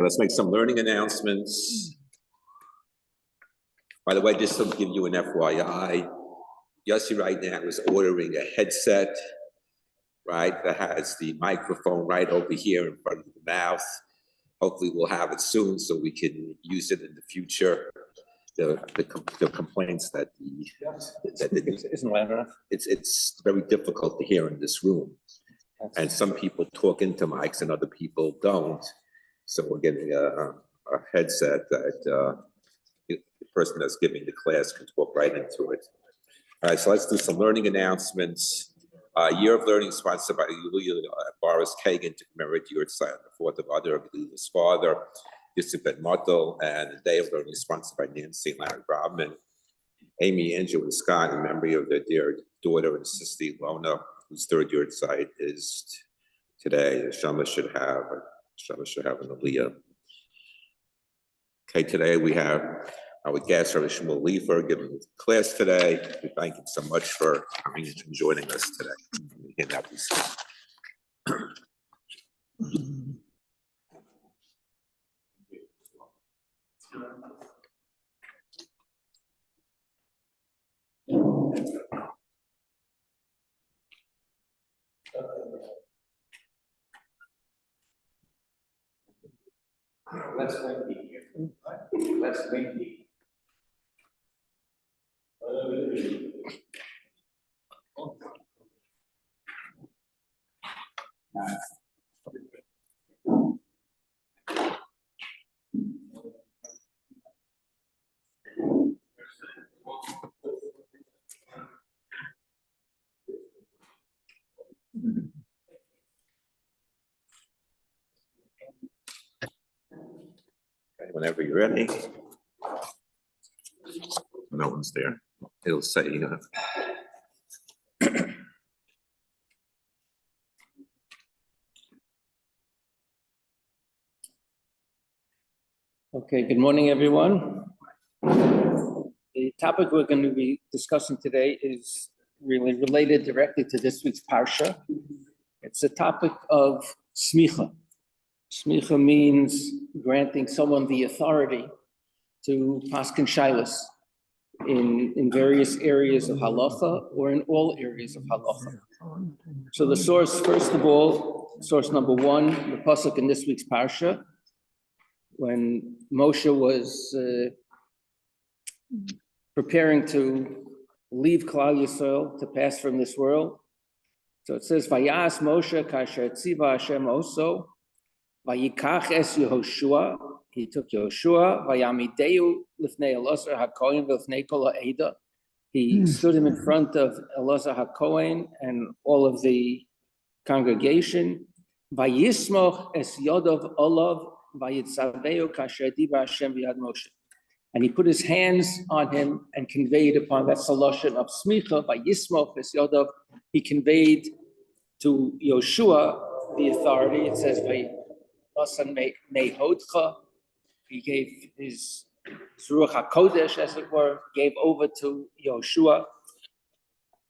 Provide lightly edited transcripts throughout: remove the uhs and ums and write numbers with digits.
let's make some learning announcements. By the way, just to give you an FYI, Yossi right now is ordering a headset, right, that has the microphone right over here in front of the mouth. Hopefully we'll have it soon so we can use it in the future. The complaints that isn't loud enough. It's very difficult to hear in this room. And some people talk into mics and other people don't. So we're getting a headset that the person that's giving the class can talk right into it. All right, so let's do some learning announcements. Year of Learning sponsored by Boris Kagan to commemorate the Yahrzeit on the 4th of Adar of Lila's father, Yosef Ben Motel, and the Day of Learning sponsored by Nancy and Larry Robman, Amy, Andrew, and Scott in memory of their dear daughter and sister Lona, whose third Yahrzeit is today. Shama should have an aliyah. Okay, today we have our guest, Rabbi Shmuel Leifer, giving the class today. We thank him so much for coming and joining us today. Let's wait here. Let's wait here. Okay, whenever you're ready. No one's there. It'll say, Okay, good morning, everyone. The topic we're going to be discussing today is really related directly to this week's Parsha. It's the topic of smicha. Smicha means granting someone the authority to paskin shailos in various areas of halacha or in all areas of halacha. So the source, first of all, source number one, the pasuk in this week's Parsha, when Moshe was preparing to leave Klal Yisrael to pass from this world. So it says, Vayas Moshe kasher tziva Hashem oso, vayikach es Yehoshua, he took Yehoshua, vayamideu lifnei Elazar HaKohen v'lifnei kol ha'eda. He stood him in front of Elazar HaKohen and all of the congregation. Vayismoch es yodov olav, vayitzaveu kasher diva Hashem v'yad Moshe. And he put his hands on him and conveyed upon that solution of smicha, vayismoch es yodov. He conveyed to Yoshua the authority. It says, vayilasan mehodcha. He gave his Ruach HaKodesh, as it were, gave over to Yoshua.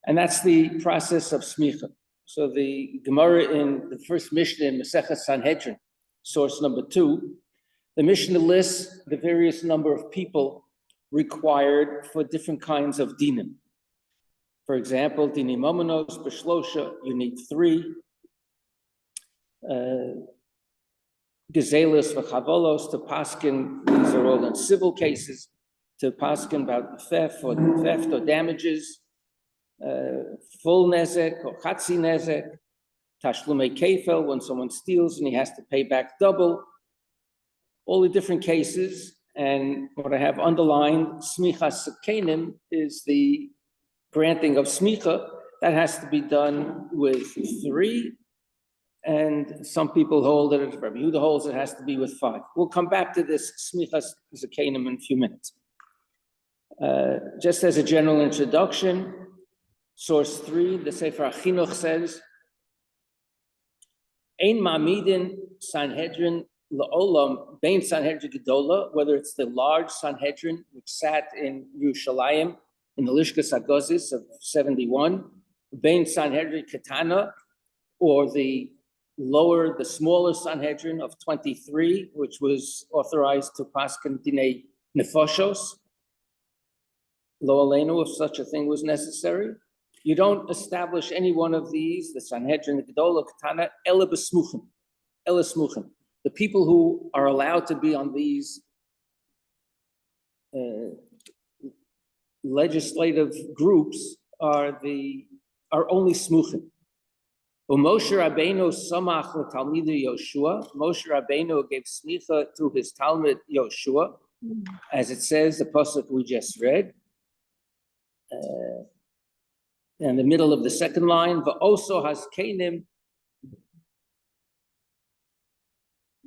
And that's the process of smicha. So the Gemara in the first Mishnah in Masechet Sanhedrin, source number 2, the Mishnah lists the various number of people required for different kinds of dinim. For example, dinim momonos, b'shlosha, you need 3. Gezelos v'chavolos to paskin, these are all in civil cases, to paskin about theft or damages, full nezek or chatzi nezek, tashlume kefel, when someone steals and he has to pay back double, all the different cases. And what I have underlined, smicha sekenim, is the granting of smicha. That has to be done with 3. And some people hold that, Rabbi Yehuda holds it has to be with 5. We'll come back to this smicha sekenim in a few minutes. Just as a general introduction, source 3, the Sefer HaChinuch says, Ein ma'amidin Sanhedrin la'olam bein Sanhedrin gedola, whether it's the large Sanhedrin which sat in Yerushalayim in the Lishkas HaGozis of 71, bein Sanhedrin Ketana, or the lower the smaller Sanhedrin of 23, which was authorized to paskin dinei nefoshos, lo aleinu, if such a thing was necessary. You don't establish any one of these, the Sanhedrin, the Gedolah, Ketana, ele besmuchim, ele smuchim. The people who are allowed to be on these legislative groups are only smuchim. Moshe Rabbeinu samach l'talmidu Yoshua. Moshe Rabbeinu gave smicha to his talmid Yoshua, as it says, the pasuk we just read. In the middle of the second line, va'oso haskenim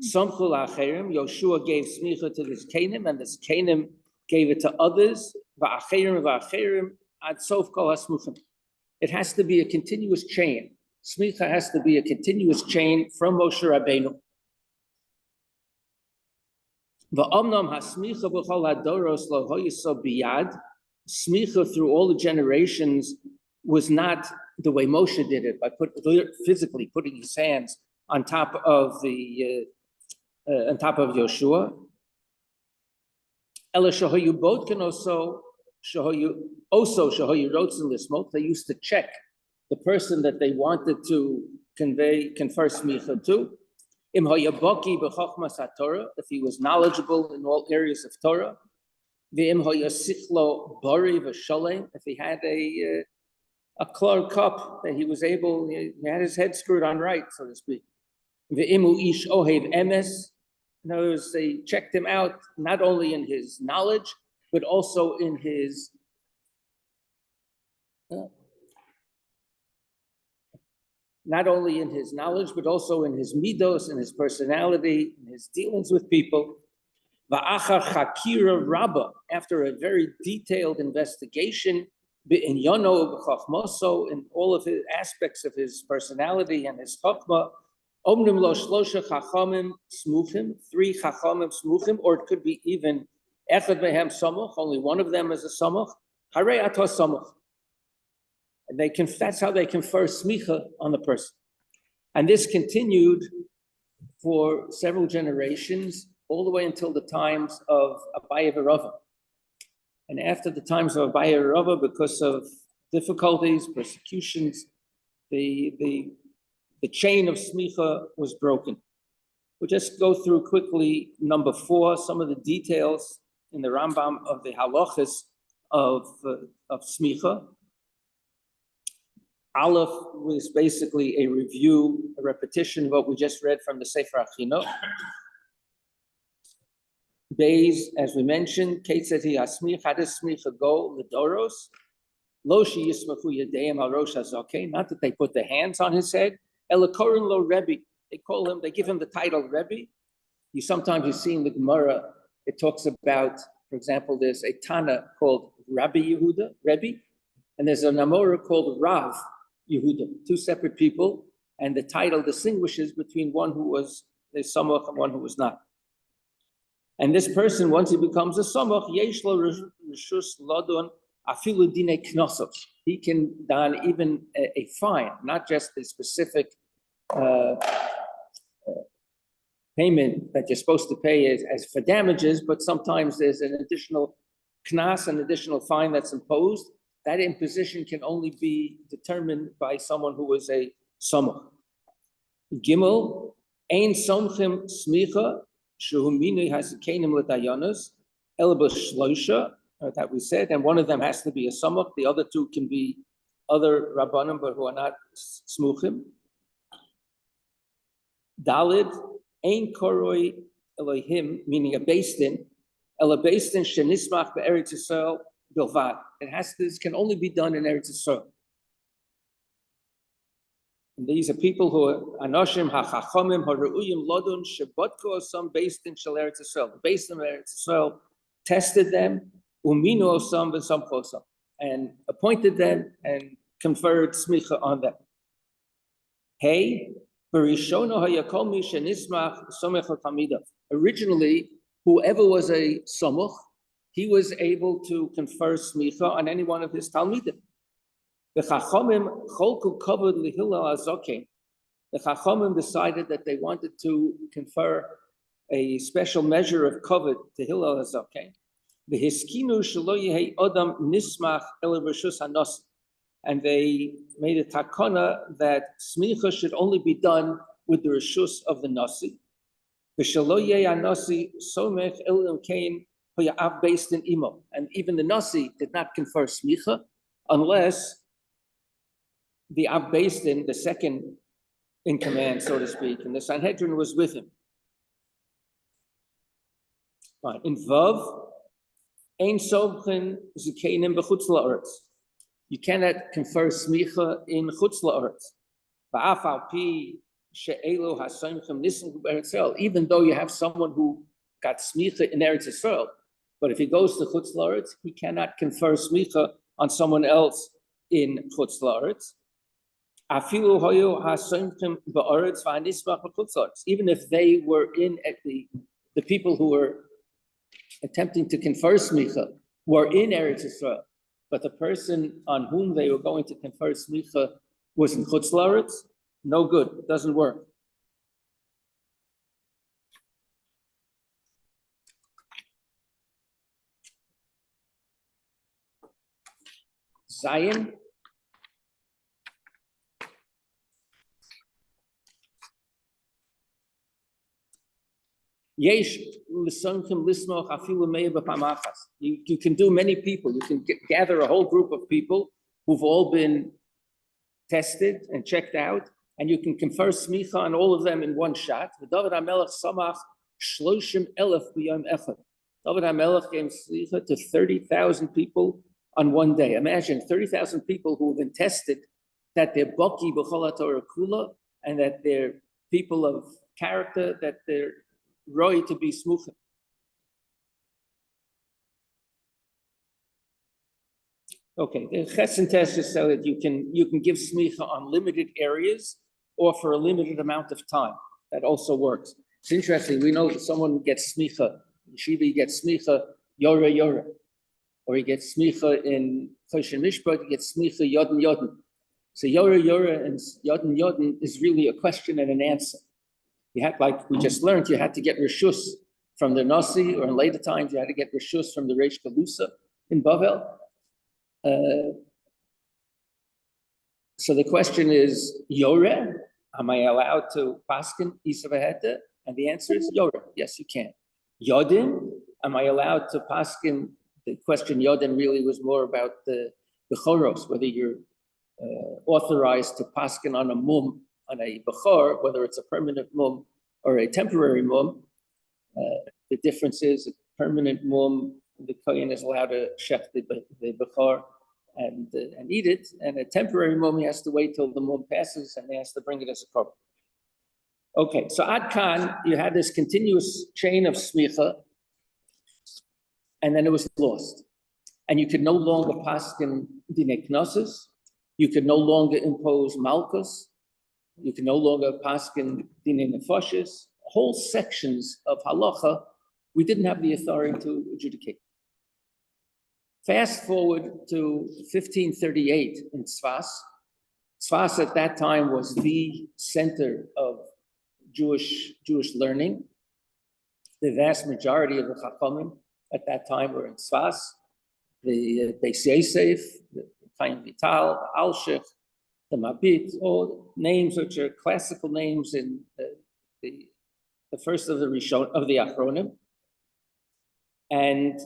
samchu la'acherim. Yoshua gave smicha to this kenim, and this kenim gave it to others. Va'acherim ad sof kol hasmuchim. It has to be a continuous chain. Smicha has to be a continuous chain from Moshe Rabbeinu. Va'omnam hasmicha b'chol hadoros lo hoyiso biyad. Smicha through all the generations was not the way Moshe did it, by physically putting his hands on top of Yoshua. Ela shahoyu bodken also shahoyu rotzen lismot. They used to check the person that they wanted to confer smicha to. Im hayabaki b'chochmas haTorah, if he was knowledgeable in all areas of Torah. V'im hayasichlo bari v'sholem, if he had a clear cup that he was able, he had his head screwed on right, so to speak. V'imu ish ohev emes. In other words, they checked him out not only in his knowledge, but also in his midos, in his personality, in his dealings with people. Va'achar chakira rabba, after a very detailed investigation, in yono b'chachmoso, in all of his aspects of his personality and his chachma, omnim lo shlosha chachamim smuchim, 3 chachamim smuchim, or it could be even echad mehem samuch, only one of them is a samuch, harei ato samuch. And that's how they confer smicha on the person. And this continued for several generations, all the way until the times of Abaye v'Rava. And after the times of Abaye v'Rava, because of difficulties, persecutions, the chain of smicha was broken. We'll just go through quickly number 4, some of the details in the Rambam of the halachas of smicha. Aleph was basically a review, a repetition of what we just read from the Sefer Achino. Beis, as we mentioned, Keitzeti Hasmich, how does smicha go? L'doros, lo sheyismachu yadeim al rosh hazokeh, not that they put their hands on his head. Elakorin lo Rabbi, they give him the title Rabbi. Sometimes you see in the Gemara, it talks about, for example, there's a Tana called Rabbi Yehuda, Rabbi, and there's an Amora called Rav Yehuda, 2 separate people, and the title distinguishes between one who was a samach and one who was not. And this person, once he becomes a samach, yesh lo reshus ladon afilu dine knossos. He can don even a fine, not just a specific payment that you're supposed to pay as for damages, but sometimes there's an additional knas, an additional fine that's imposed. That imposition can only be determined by someone who is a samach. Gimel, ein somchim smicha, shehu minui hasikenim l'dayanos, el b'shloisha, that we said, and one of them has to be a samach, the other 2 can be other rabbanim, but who are not smuchim. Dalid, ein koroi Elohim, meaning a beis din, el a beis din shenismach be'eretz Yisrael bilvad. This can only be done in Eretz Yisrael. And these are people who are anoshim hachachamim hareuyim lodun shebotko osam beis din shel Eretz Yisrael. The beis din of Eretz Yisrael tested them, uminu osam v'samcho osam, and appointed them and conferred smicha on them. Hey, b'rishono hayakol mi shenismach somech ha'tamidav. Originally, whoever was a samach, he was able to confer smicha on any one of his talmidim. The chachamim cholku kavod lihillel hazokein. the Chachamim decided that they wanted to confer a special measure of kavod to Hillel HaZaken. The hiskinu shelo yehei adam nismach el reshus hanasi, and they made a takana that smicha should only be done with the reshus of the nasi. The shelo yehei hanasi somech el kain hoya'av based in imo, and even the nasi did not confer smicha unless the Ab Beis Din, the second in command, so to speak, and the Sanhedrin was with him. Fine. In Vav, Ein Sobchen Zukenim B'chutz La'aretz. You cannot confer smicha in Chutz La'aretz. Ba'af al pi she'elu hasoimchem nism b'Eretz Yisrael. Even though you have someone who got smicha in Eretz Yisrael, but if he goes to Chutz La'aretz, he cannot confer smicha on someone else in Chutz La'aretz. Even if they were in at the people who were attempting to confer smicha were in Eretz Yisrael, but the person on whom they were going to confer smicha was in Chutz La'aretz, no good, it doesn't work. Zion. You can do many people. You can gather a whole group of people who've all been tested and checked out, and you can confer smicha on all of them in one shot. David HaMelech samach 30,000 b'yom echad. David HaMelech gave smicha to 30,000 people on one day. Imagine 30,000 people who have been tested that they're baki b'chol haTorah kula, and that they're people of character, that they're Roy to be smuchim. Okay, the Chesed test is so that you can give smicha on limited areas or for a limited amount of time. That also works. It's interesting. We know that someone gets smicha. Yeshiva gets smicha yora, or he gets smicha in Choshen Mishpat. He gets smicha yodin. So yora and yodin is really a question and an answer. You had, like we just learned, you had to get reshus from the Nasi, or in later times, you had to get reshus from the Reish Kalusa in Bavel. So the question is, Yore, am I allowed to paskin Isa v'heta? And the answer is Yore, yes, you can. Yodin, am I allowed to paskin? The question Yodin really was more about the choros, whether you're authorized to paskin on a mum, on a bechor, whether it's a permanent mum or a temporary mum. The difference is a permanent mum, the kohen is allowed to shech the bechor and eat it, and a temporary mum, he has to wait till the mum passes and he has to bring it as a korban. Okay, so ad kan, you had this continuous chain of smicha, and then it was lost. And you could no longer paskin dinei knossos, you could no longer impose malchus, you can no longer paskin dinei nefashis. Whole sections of halacha we didn't have the authority to adjudicate. Fast forward to 1538 in Tzfas. Tzfas at that time was the center of Jewish learning. The vast majority of the Chachamim at that time were in Tzfas. The Beis Yosef, the Chaim Vital, the Alshich, the Mabit, all names which are classical names in the first of the Rishon, of the Achronim. And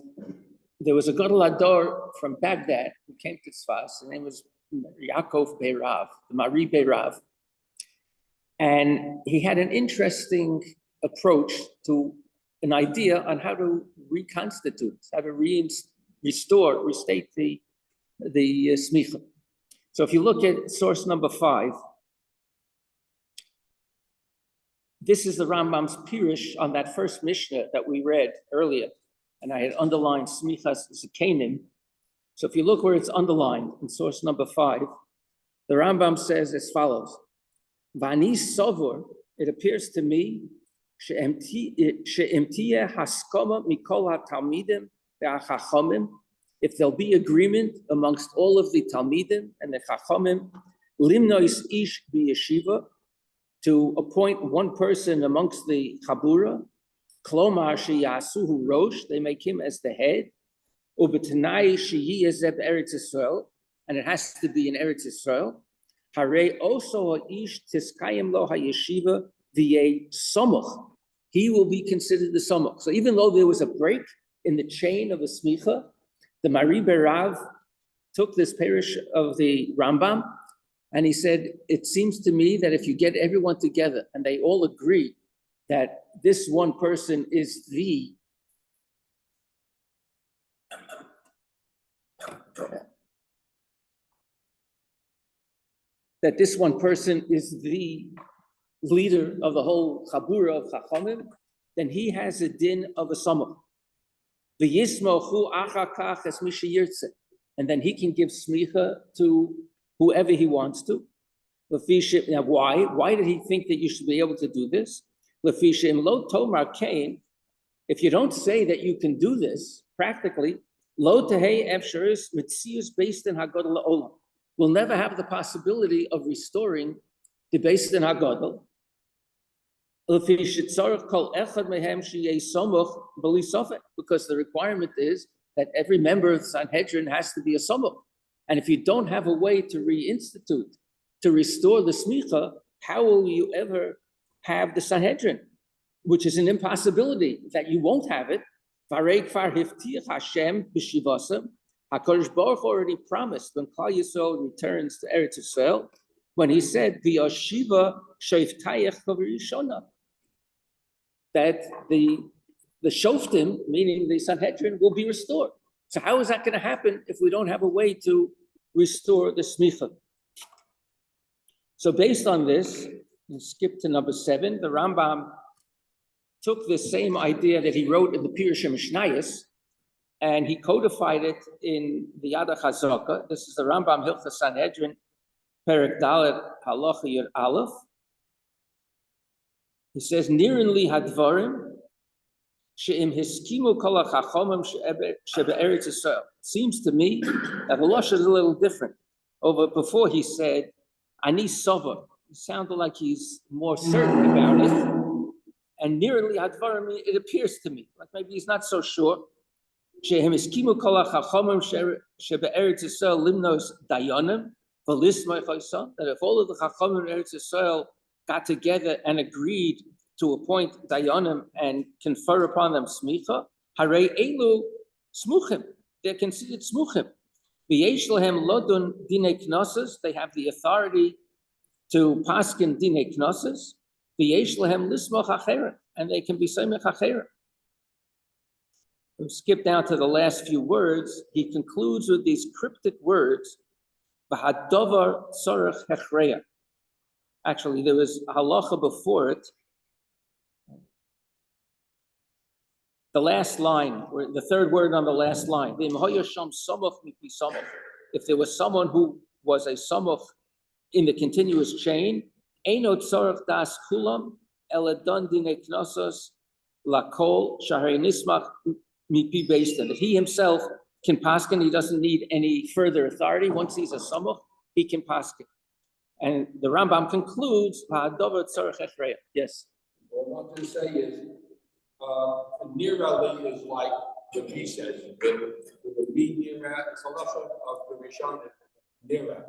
there was a Gadol Hador from Baghdad who came to Tzfas. His name was Yaakov Beirav, the Mari Beirav. And he had an interesting approach to an idea on how to reconstitute, how to restate the smicha. So if you look at source number 5, this is the Rambam's Pirush on that first Mishnah that we read earlier, and I had underlined smichas zikanim. So if you look where it's underlined in source number 5, the Rambam says as follows: Vani sovor, it appears to me, she'emtiye haskama mikol hatalmidim ve'achachamim, if there'll be agreement amongst all of the talmidim and the chachamim, limnois ish b'yeshiva, to appoint one person amongst the Chabura, Klomar Sheyasuhu Rosh, they make him as the head, Ubetanai Sheyezeb Eretz Yisrael, and it has to be in Eretz Yisrael. Hare also ish tiskayim lo hayeshiva v'ye somuch. He will be considered the somuch. So even though there was a break in the chain of the smicha, the Mari Berav took this parish of the Rambam, and he said, it seems to me that if you get everyone together and they all agree that this one person is the leader of the whole Chabura of Chachamim, then he has a din of a samach. And then he can give smicha to whoever he wants to. Now, why? Why did he think that you should be able to do this? If you don't say that you can do this practically, lo tehei efsheris mitzius based in hagadol olam. We'll never have the possibility of restoring the based in hagadol. Because the requirement is that every member of the Sanhedrin has to be a samach. And if you don't have a way to reinstitute, to restore the smicha, how will you ever have the Sanhedrin? Which is an impossibility, that you won't have it. HaKadosh Baruch Hu already promised when Klal Yisrael returns to Eretz Yisrael, when he said, "V'yoshiva shoftayach k'varishona," that the shoftim, meaning the Sanhedrin, will be restored. So how is that going to happen if we don't have a way to restore the smicha? So based on this, we'll skip to number 7. The Rambam took the same idea that he wrote in the Pirush Mishnayos, and he codified it in the Yad HaChazaka. This is the Rambam Hilchos Sanhedrin, Perek Dalet Halacha Yud Aleph. He says, "Nirin li hadvarim she'im hiskimu kol hachachomim shebe'eretz Yisrael." Seems to me that the Lashon is a little different. Before he said, "Ani sover," it sounded like he's more certain about it. And nirin li hadvarim, it appears to me like maybe he's not so sure. She'im hiskimu kol hachachomim shebe'eretz Yisrael limnos dayanim v'lismay chayson. That if all of the chachamim in Eretz Yisrael got together and agreed to appoint dayanim and confer upon them smicha, harei elu smuchim, they're considered smuchim. V'yesh lahem lodun dinei knossos, they have the authority to paskin dinei knossos. V'yesh lahem lismoch acheret, and they can be semech acheret. We'll skip down to the last few words. He concludes with these cryptic words, v'hadovar tzorech hechreya. Actually, there was a halacha before it. The last line, or the third word on the last line. If there was someone who was a samach in the continuous chain, eino tzorech das kulam eladon dinei knossos lakol shahrei nismach mipi beistan. That he himself can paskin, he doesn't need any further authority. Once he's a samach, he can paskin. And the Rambam concludes, yes. What I want to say is, Nira is like what he says. The be Nira, it's a lesson of the Rishon Nira.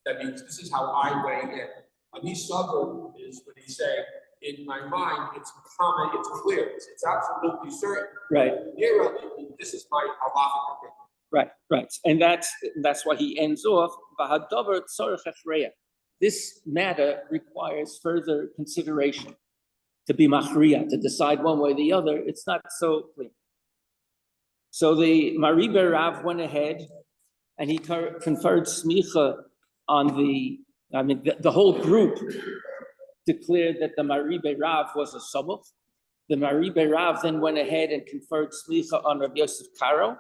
That means this is how I weigh in. Ani Sabur is when he's saying, in my mind, it's common, it's clear, it's absolutely certain. Right. Nira, this is my halachic opinion. Right. And that's why he ends off, V'hadavar tzorech hechreya. This matter requires further consideration. To be machriya, to decide one way or the other, it's not so clear. So the Mari Berav went ahead and he conferred smicha on the whole group declared that the Mari Berav was a samach. The Mari Berav then went ahead and conferred smicha on Rabbi Yosef Karo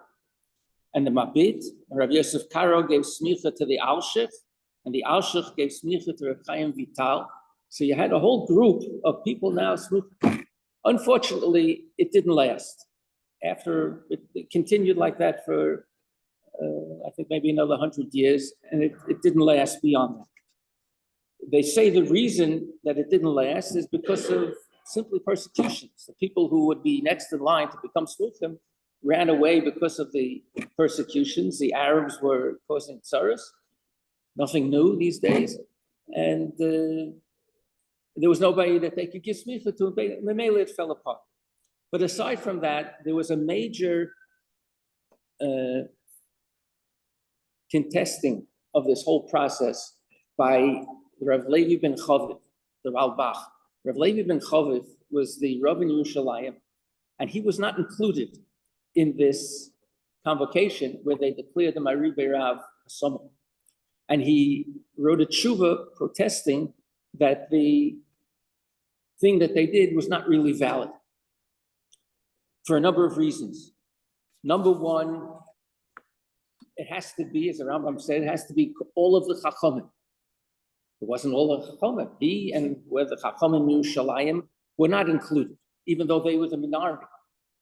and the Mabit. And Rabbi Yosef Karo gave smicha to the Alshich, and the Alshich gave smicha to Reb Chaim Vital. So you had a whole group of people now. Unfortunately, it didn't last. After it continued like that for, I think maybe another 100 years, and it didn't last beyond that. they say the reason that it didn't last is because of simply persecutions. The people who would be next in line to become Shluchim ran away because of the persecutions. The Arabs were causing tsaras, nothing new these days. And there was nobody that they could give smicha to. Memele, it fell apart. But aside from that, there was a major contesting of this whole process by Rav Levi ben Chaviv, the Ralbach. Rav Levi ben Chaviv was the Rav in Yerushalayim, and he was not included in this convocation where they declared the Maribe Rav Asomah. And he wrote a tshuva protesting that the thing that they did was not really valid for a number of reasons. Number one, it has to be, as the Rambam said, it has to be all of the Chachamim. It wasn't all of the Chachamim. He and where the Chachamim Yerushalayim were not included, even though they were the minority,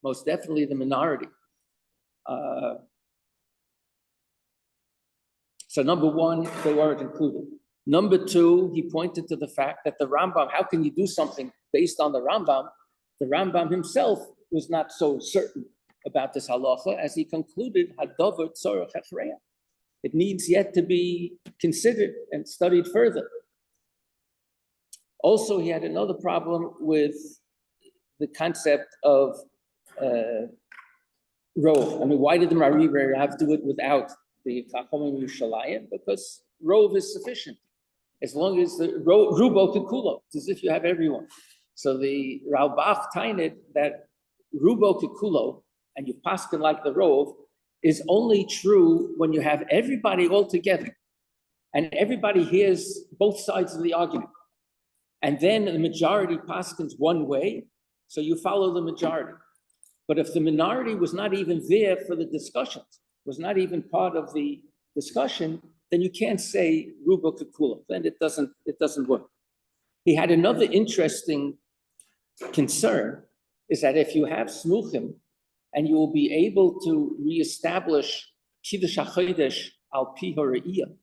most definitely the minority. So number one, they weren't included. Number two, he pointed to the fact that the Rambam, how can you do something based on the Rambam? The Rambam himself was not so certain about this halacha, as he concluded, Hadover tzorach hechreya. It needs yet to be considered and studied further. Also, he had another problem with the concept of rov. I mean, why did the Mariber have to do it without the Chachamim Yerushalayim? Because rov is sufficient. As long as the rubo kikulo, it's as if you have everyone. So the Ralbach tained that rubo kikulo, and you paskin like the rov, is only true when you have everybody all together and everybody hears both sides of the argument. And then the majority paskins one way, so you follow the majority. But if the minority was not even there for the discussions, was not even part of the discussion, then you can't say rubo kikulo. Then it doesn't work. He had another interesting concern, is that if you have smuchim, and you will be able to reestablish Kiddush HaChodesh al pi ha're'iyah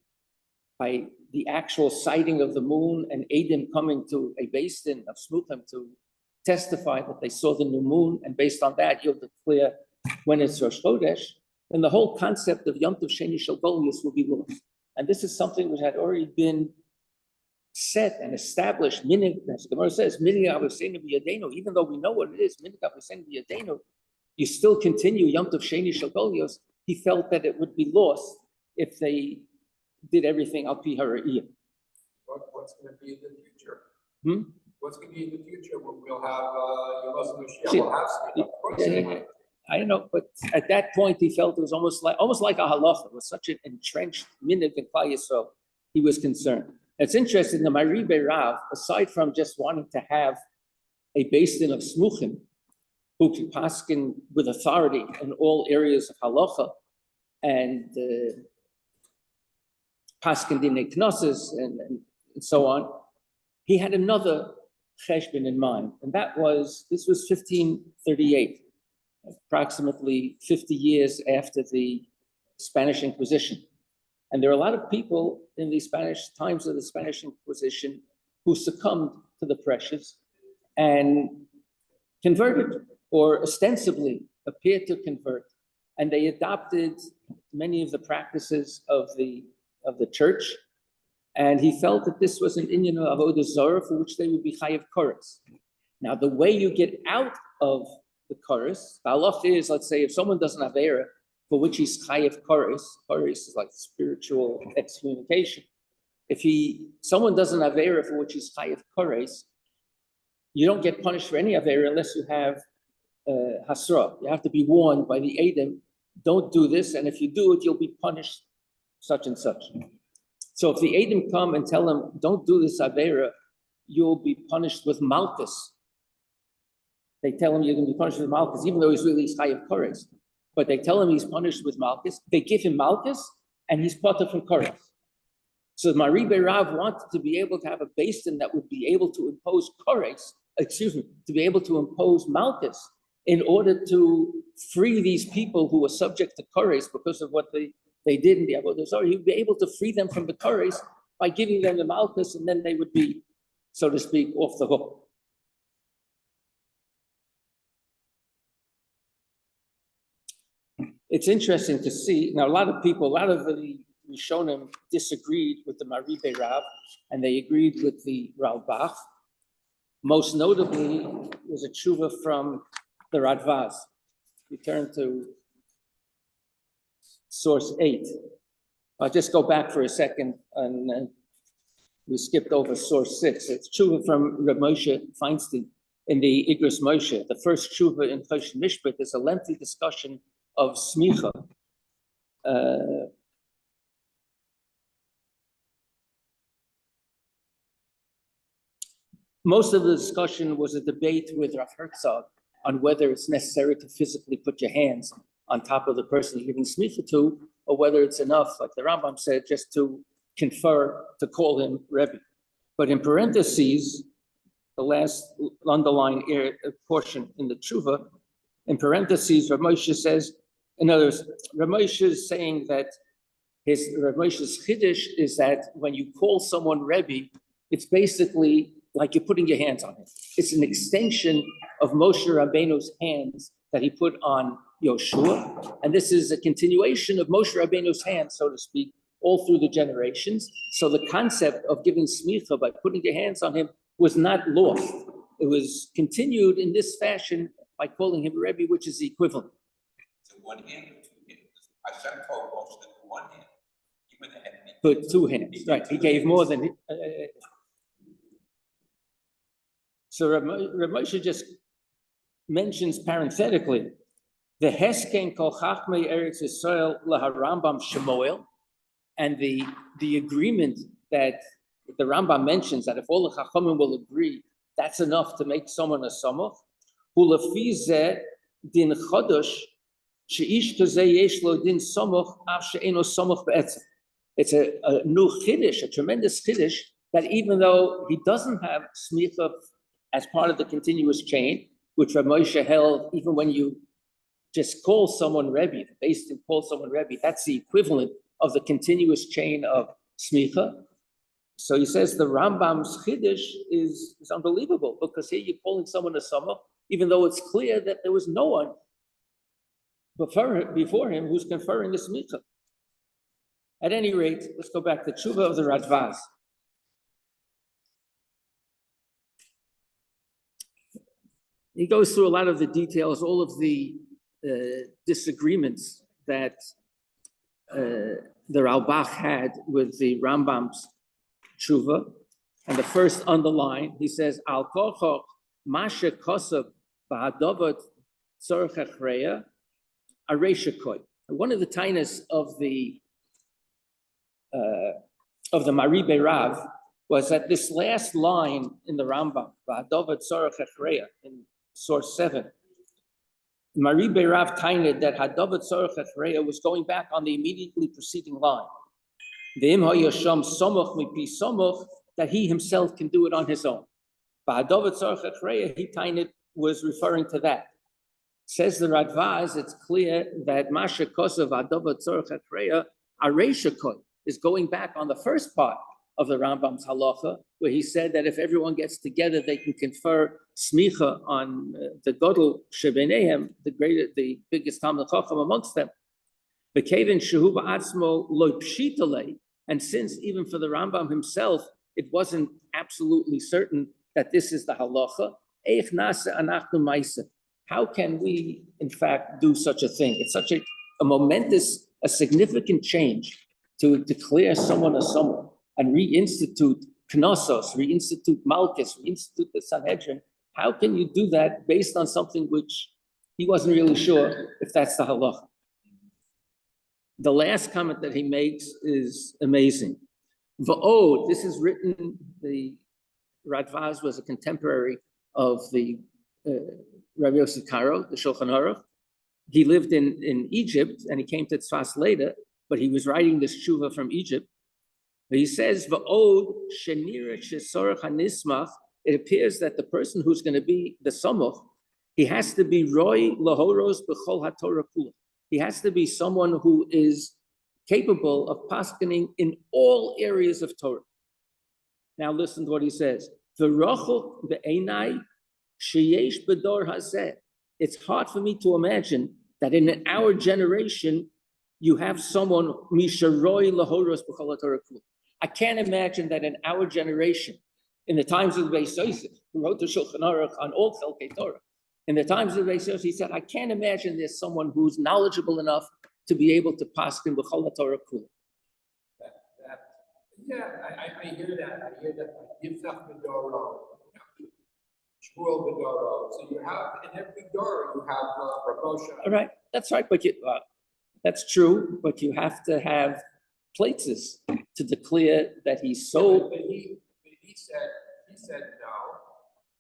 by the actual sighting of the moon and Eidim coming to a beis din of Smuchim to testify that they saw the new moon, and based on that you'll declare when it's Rosh Chodesh, then the whole concept of Yom Tov Sheni Shel Golius will be lost. And this is something which had already been set and established. Minig, as the Gemara says, Minig Avosenu B'Yadenu, even though we know what it is, Minig Avosenu B'Yadenu, you still continue Yom Tov Sheni Shel Golios. He felt that it would be lost if they did everything al pi ha're'iyah. What's going to be in the future? What's going to be in the future when we'll have Yom Mashiach? We'll have I don't know, but at that point he felt it was almost like a halacha. It was such an entrenched minhag in Klal Yisrael. He was concerned. It's interesting. The Maribe Rav, aside from just wanting to have a beis din of smuchim, who can paskin with authority in all areas of halacha and paskin dinei knossos and so on, he had another cheshbon in mind, and this was 1538, approximately 50 years after the Spanish Inquisition. And there are a lot of people in the times of the Spanish Inquisition who succumbed to the pressures and converted, or ostensibly appeared to convert, and they adopted many of the practices of the church. And he felt that this was an inyan of avodah zarah for which they would be chayav koros. Now, the way you get out of the koros, the halach is, let's say, if someone doesn't have error for which he's chayav koros is like spiritual excommunication. If someone doesn't have error for which he's chayav koros, you don't get punished for any avera unless you have hasra. You have to be warned by the Eidim, don't do this, and if you do it, you'll be punished such and such. So if the Eidim come and tell him, don't do this avera, you'll be punished with malchus. They tell him you're going to be punished with malchus, even though he's really chayav koros. But they tell him he's punished with malchus. They give him malchus, and he's potter from koros. So Maribe Rav wanted to be able to have a beis din that would be able to impose to be able to impose malchus in order to free these people who were subject to koros because of what they did in the avodah zarah. He'd be able to free them from the koros by giving them the malchus, and then they would be, so to speak, off the hook. It's interesting to see, now a lot of the Rishonim disagreed with the Maribe Rav, and they agreed with the Ralbach. Most notably was a tshuva from the Radvaz. We turn to source 8. I'll just go back for a second, and we skipped over source 6. It's tshuva from Reb Moshe Feinstein in the Igros Moshe. The first tshuva in Choshen Mishpat is a lengthy discussion of smicha. Most of the discussion was a debate with Rav Herzog on whether it's necessary to physically put your hands on top of the person you're giving smicha to, or whether it's enough, like the Rambam said, just to confer, to call him Rebbe. But in parentheses, the last underlying portion in the tshuva, in parentheses, Rav Moshe says, in other words, Rav Moshe is saying that Rav Moshe's chiddush is that when you call someone Rebbe, it's basically like you're putting your hands on him. It's an extension of Moshe Rabbeinu's hands that he put on Yoshua, and this is a continuation of Moshe Rabbeinu's hands, so to speak, all through the generations. So the concept of giving smicha by putting your hands on him was not lost. It was continued in this fashion by calling him Rebbe, which is the equivalent. To one hand or two hands? Hashem told Moshe to one hand. He went ahead and Put two hands, right? He gave more than. So Rav Moshe just mentions parenthetically the Hesken Kol Chachmei Eretz Yisrael LaHarambam Shmuel, and the agreement that the Rambam mentions that if all the Chachamim will agree, that's enough to make someone a Samach. Ulafi zeh din Chodosh sheish kazeh yesh lo din Samach av she'eno Samach be'etzem. It's a new chiddush, a tremendous chiddush, that even though he doesn't have smicha as part of the continuous chain, which Rav Moshe held, even when you just call someone Rebbe, based in call someone Rebbe, that's the equivalent of the continuous chain of smicha. So he says the Rambam's chiddush is unbelievable, because here you're calling someone a samach, even though it's clear that there was no one before him who's conferring the smicha. At any rate, let's go back to tshuva of the Radvaz. He goes through a lot of the details, all of the disagreements that the Ralbach had with the Rambam's tshuva. And the first underline, he says, Al kochoch mashe kosav ba'adovat tzorech achreya areisha koy. One of the tainas of the Maribe Rav was that this last line in the Rambam, ba'adovat tzorech achreya, in source 7, Maribe Rav tained that Hadovat Tzorech Achreya was going back on the immediately preceding line. V'im ha'yasham somoch mipi somoch, that he himself can do it on his own. But Hadovat Tzorech Achreya, he tained was referring to that. Says the Radvaz, it's clear that Masha Kosav Hadovat Tzorech Achreya Areisha Koy is going back on the first part of the Rambam's halacha, where he said that if everyone gets together, they can confer smicha on the Godel Shebenehem, the biggest Talmid Chacham amongst them. And since even for the Rambam himself, it wasn't absolutely certain that this is the halacha, how can we, in fact, do such a thing? It's such a momentous, a significant change to declare someone as someone and reinstitute Knossos, reinstitute Malchus, reinstitute the Sanhedrin. How can you do that based on something which he wasn't really sure if that's the halacha? The last comment that he makes is amazing. Va'od, this is written, the Radvaz was a contemporary of the Rabbi Yosef Karo, the Shulchan Aruch. He lived in Egypt and he came to Tzfas later, but he was writing this tshuva from Egypt. But he says, Va'od shenira shesorach hanismach, it appears that the person who's going to be the samach, he has to be roy lahoros b'chol haTorah kula. He has to be someone who is capable of paskening in all areas of Torah. Now listen to what he says. It's hard for me to imagine that in our generation, you have someone, I can't imagine that in our generation, in the times of the Beis Yosef, who wrote the Shulchan Aruch on all Chelkei Torah, in the times of the Beis Yosef, he said, I can't imagine there's someone who's knowledgeable enough to be able to paskin b'chol Torah kula. Yeah, I hear that. I hear that. Yiftach Bedoro, Shmuel Bedoro. So you have, in every door, you have Rabbi. All right, that's right, but that's true, but you have to have places to declare that he's so. But he said no,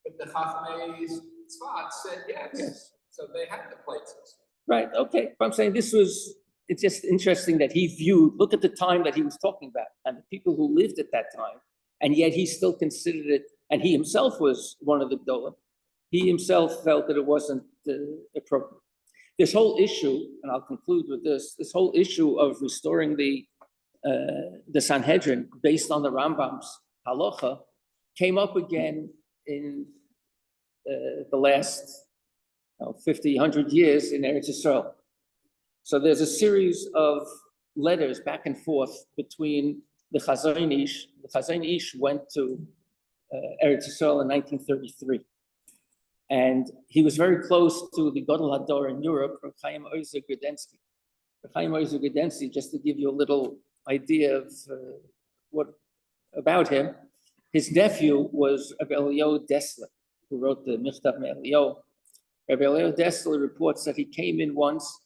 but the Chachmei Tzfat said yes. So they had the places. Right, okay, but I'm saying it's just interesting that he viewed, look at the time that he was talking about and the people who lived at that time, and yet he still considered it, and he himself was one of the Gdolim. He himself felt that it wasn't appropriate. This whole issue, and I'll conclude with this whole issue of restoring the Sanhedrin based on the Rambam's halacha came up again in the last 50, 100 years in Eretz Yisrael. So there's a series of letters back and forth between the Chazon Ish. The Chazon Ish went to Eretz Yisrael in 1933. And he was very close to the Gadol Hador in Europe, Reb Chaim Ozer Grodensky. Reb Chaim Ozer Grodensky, just to give you a little idea of what about him, his nephew was Rabbi Eliyahu Dessler, who wrote the Michtav Me'Eliyahu. Rabbi Eliyahu Dessler reports that he came in once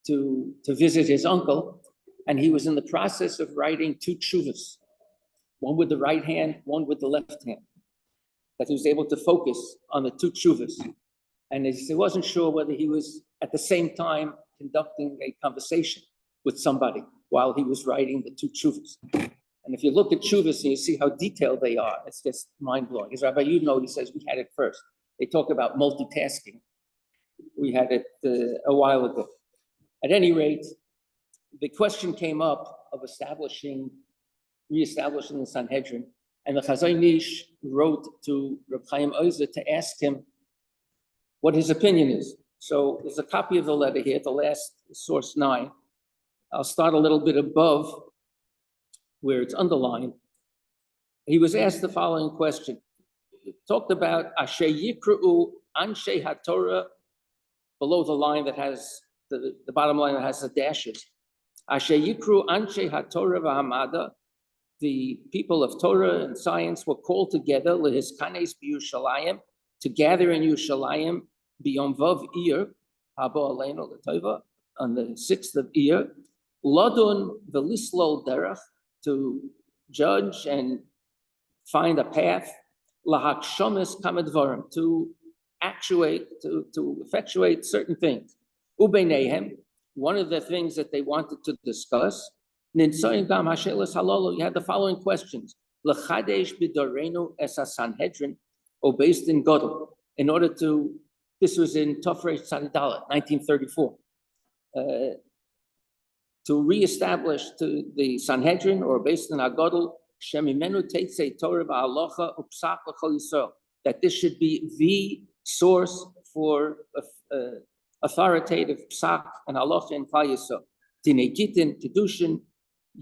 to visit his uncle, and he was in the process of writing 2 tshuvas, one with the right hand, one with the left hand, that he was able to focus on the 2 tshuvas. And he wasn't sure whether he was at the same time conducting a conversation with somebody while he was writing the 2 tshuvas. And if you look at tshuvas and you see how detailed they are, it's just mind-blowing. As Rabbi Yudno, he says, we had it first. They talk about multitasking. We had it a while ago. At any rate, the question came up of reestablishing the Sanhedrin, and the Chazon Ish wrote to Reb Chaim Ozer to ask him what his opinion is. So there's a copy of the letter here, the last source 9. I'll start a little bit above where it's underlined. He was asked the following question. He talked about Asher Yikru'u Anshe HaTorah, below the line that has the bottom line that has the dashes. Asher Yikru Anshe HaTorah v'Hamada, the people of Torah and science were called together lehiskanes b'Yushalayim, to gather in Yerushalayim b'Yom Vav Iyar habo aleinu l'tova, on the 6th of Iyar, ladun v'lislol derech, to judge and find a path, lahakshomis kamadvarim, to effectuate certain things. Ubeinehem, one of the things that they wanted to discuss, you had the following questions. L'chadesh b'dorenu es Sanhedrin, or based in Gadol, in order to, this was in Tofresh Tzadidalet, 1934, to reestablish the Sanhedrin, or based in Agadol, shemimenu teitzei Torah v'halacha upsak l'chol Yisrael, that this should be the source for authoritative psak and halacha in Klal Yisrael, dinei gitin, kedushin,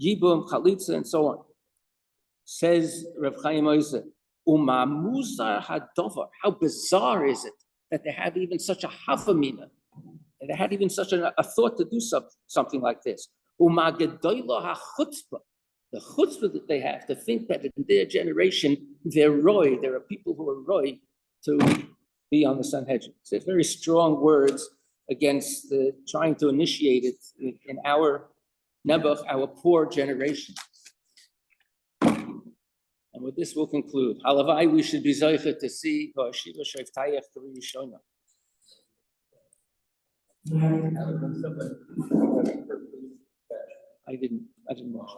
yibum, chalitza, and so on. Says Reb Chaim Ozer, Uma muzar hadovar, how bizarre is it that they have even such a havamina, and they had even such a thought to do something like this. Uma gedoylo hachutzpah, the chutzpah that they have to think that in their generation, there are people who are roy to be on the Sanhedrin. So it's very strong words against trying to initiate it in our Nebuch, our poor generation. And with this, we'll conclude. Halavai, we should be zoicha to see Shiva Sheftayach to Rishona. I didn't watch.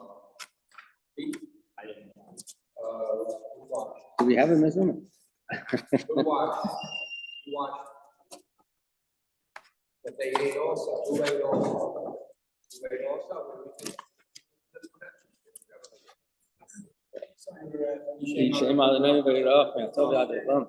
Do we have a measurement? Watch. But they ate also. Who ate also? Who ate also? Shem Adonai v'yirach me'atov v'ad olam.